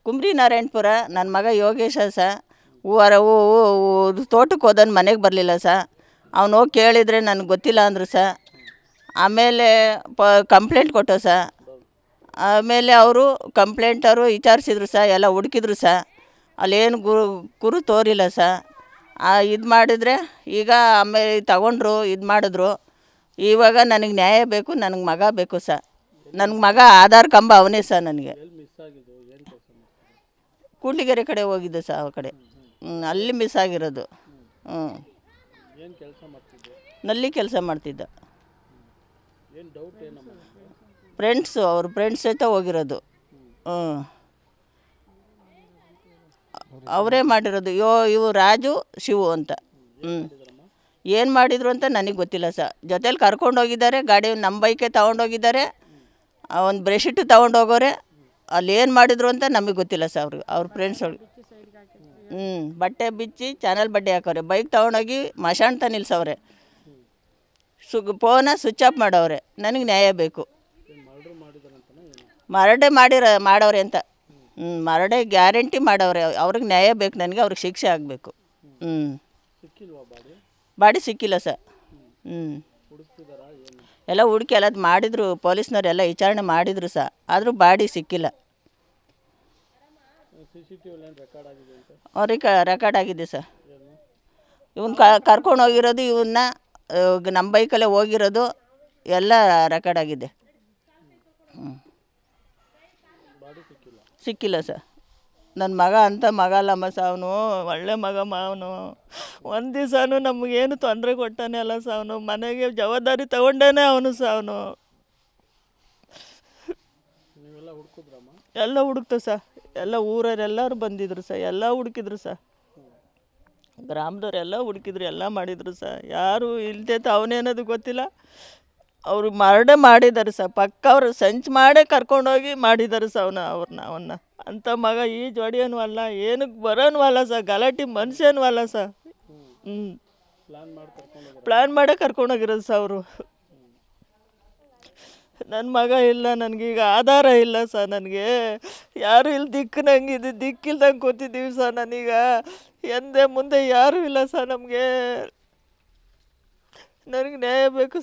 ಕುಮ್ರಿ ನಾರಾಯಣಪುರ. ನನ್ನ ಮಗ ಯೋಗೇಶ ತೋಟಕ್ಕೆ ಹೋದನು, ಮನೆಗೆ ಬರಲಿಲ್ಲ ಅವನು ಹೋಗಿ ಕೇಳಿದರೆ ನನಗೆ ಗೊತ್ತಿಲ್ಲ ಅಂದರು ಆಮೇಲೆ ಕಂಪ್ಲೇಂಟ್ ಕೊಟ್ಟೋ ಆಮೇಲೆ ಅವರು ಕಂಪ್ಲೇಂಟವರು ವಿಚಾರಿಸಿದ್ರು ಎಲ್ಲ ಹುಡುಕಿದ್ರು ಅಲ್ಲೇನು ಗುರು ತೋರಿಲ್ಲ ಇದು ಮಾಡಿದರೆ ಈಗ ಆಮೇಲೆ ತಗೊಂಡ್ರು, ಇದು ಮಾಡಿದ್ರು. ಇವಾಗ ನನಗೆ ನ್ಯಾಯ ಬೇಕು, ನನಗೆ ಮಗ ಬೇಕು ನನಗೆ ಮಗ ಆಧಾರ್ ಕಂಬ ಅವನೇ ನನಗೆ. ಕೂಡ್ಲಿಗೆರೆ ಕಡೆ ಹೋಗಿದ್ದೆ ಆ ಕಡೆ. ಅಲ್ಲಿ ಮಿಸ್ ಆಗಿರೋದು. ನಲ್ಲಿ ಕೆಲಸ ಮಾಡ್ತಿದ್ದ. ಅವ್ರ ಫ್ರೆಂಡ್ಸ್ ಜೊತೆ ಹೋಗಿರೋದು. ಅವರೇ ಮಾಡಿರೋದು. ಇವು ರಾಜು ಶಿವು ಅಂತ. ಏನು ಮಾಡಿದರು ಅಂತ ನನಗೆ ಗೊತ್ತಿಲ್ಲ ಜೊತೇಲಿ ಕರ್ಕೊಂಡು ಹೋಗಿದ್ದಾರೆ, ಗಾಡಿ ನಮ್ಮ ಬೈಕೆ ತೊಗೊಂಡೋಗಿದ್ದಾರೆ. ಒಂದು ಬ್ರೆಶಿಟ್ಟು ತೊಗೊಂಡೋಗೋರೆ. ಅಲ್ಲಿ ಏನು ಮಾಡಿದರು ಅಂತ ನಮಗೆ ಗೊತ್ತಿಲ್ಲ ಅವ್ರ ಫ್ರೆಂಡ್ಸ್ ಒಳಗೆ. ಬಟ್ಟೆ ಬಿಚ್ಚಿ ಚಾನಲ್ ಬಡ್ಡೆ ಹಾಕವ್ರೆ. ಬೈಕ್ ತೊಗೊಂಡೋಗಿ ಮಶಾಣ್ತ ನಿಲ್ಸವ್ರೆ. ಫೋನ ಸ್ವಿಚ್ ಆಫ್ ಮಾಡವ್ರೆ. ನನಗೆ ನ್ಯಾಯ ಬೇಕು. ಮರ್ಡೇ ಮಾಡವ್ರೆ ಅಂತ. ಮರ್ಡೇ ಗ್ಯಾರಂಟಿ ಮಾಡವ್ರೆ. ಅವ್ರಿಗೆ ನ್ಯಾಯ ಬೇಕು ನನಗೆ. ಅವ್ರಿಗೆ ಶಿಕ್ಷೆ ಆಗಬೇಕು. ಬಾಡಿ ಸಿಕ್ಕಿಲ್ಲ ಎಲ್ಲ ಹುಡುಕಿ ಎಲ್ಲದು ಮಾಡಿದರು. ಪೊಲೀಸ್ನವ್ರು ಎಲ್ಲ ವಿಚಾರಣೆ ಮಾಡಿದರು ಆದರೂ ಬಾಡಿ ಸಿಕ್ಕಿಲ್ಲ. ಅವ್ರಿಗೆ ರೆಕಾರ್ಡ್ ಆಗಿದೆ ಇವನ್ನ ಕರ್ಕೊಂಡು ಹೋಗಿರೋದು, ಇವನ್ನ ನಮ್ಮ ಬೈಕಲ್ಲೇ ಹೋಗಿರೋದು ಎಲ್ಲ ರೆಕಾರ್ಡ್ ಆಗಿದೆ. ಸಿಕ್ಕಿಲ್ಲ ನನ್ನ ಮಗ ಅಂತ ಮಗ ಅಲ್ಲಮ್ಮ ಅವನು. ಒಳ್ಳೆ ಮಗ ಅವನು. ಒಂದು ದಿವಸನೂ ನಮಗೇನು ತೊಂದರೆ ಕೊಟ್ಟಾನೆ ಅಲ್ಲ ಅವನು. ಮನೆಗೆ ಜವಾಬ್ದಾರಿ ತಗೊಂಡೇನೆ ಅವನು ಅವನು. ಎಲ್ಲ ಹುಡುಕ್ತು ಎಲ್ಲ ಊರವರೆಲ್ಲರೂ ಬಂದಿದ್ರು ಎಲ್ಲ ಹುಡುಕಿದ್ರು ಗ್ರಾಮದವ್ರೆಲ್ಲ ಹುಡುಕಿದ್ರು, ಎಲ್ಲ ಮಾಡಿದ್ರು ಯಾರು ಇಲ್ತೈತೆ ಅವನೇನದು ಗೊತ್ತಿಲ್ಲ. ಅವರು ಮರ್ಡೇ ಮಾಡಿದ್ದಾರೆ ಪಕ್ಕ. ಅವರು ಸಂಚು ಮಾಡೇ ಕರ್ಕೊಂಡೋಗಿ ಮಾಡಿದ್ದಾರೆ ಅವನ್ನ. ಅಂಥ ಮಗ ಈ ಜೋಡಿಯೂ ಅಲ್ಲ, ಏನಕ್ಕೆ ಬರೋನು ಅಲ್ಲ ಗಲಾಟೆ ಮನುಷ್ಯನೂ ಅಲ್ಲ ಪ್ಲ್ಯಾನ್ ಮಾಡೇ ಕರ್ಕೊಂಡೋಗಿರೋದು ಅವರು. ನನ್ನ ಮಗ ಇಲ್ಲ, ನನಗೀಗ ಆಧಾರ ಇಲ್ಲ ನನಗೆ ಯಾರು ಇಲ್ಲಿ ದಿಕ್ಕಿನಂಗಿದೆ, ದಿಕ್ಕಿಲ್ದಂಗೆ ಕೂತಿದ್ದೀವಿ ನಾನೀಗ. ಎಂದೆ ಮುಂದೆ ಯಾರೂ ಇಲ್ಲ ನಮಗೆ. ನನಗೆ ನ್ಯಾಯ ಬೇಕು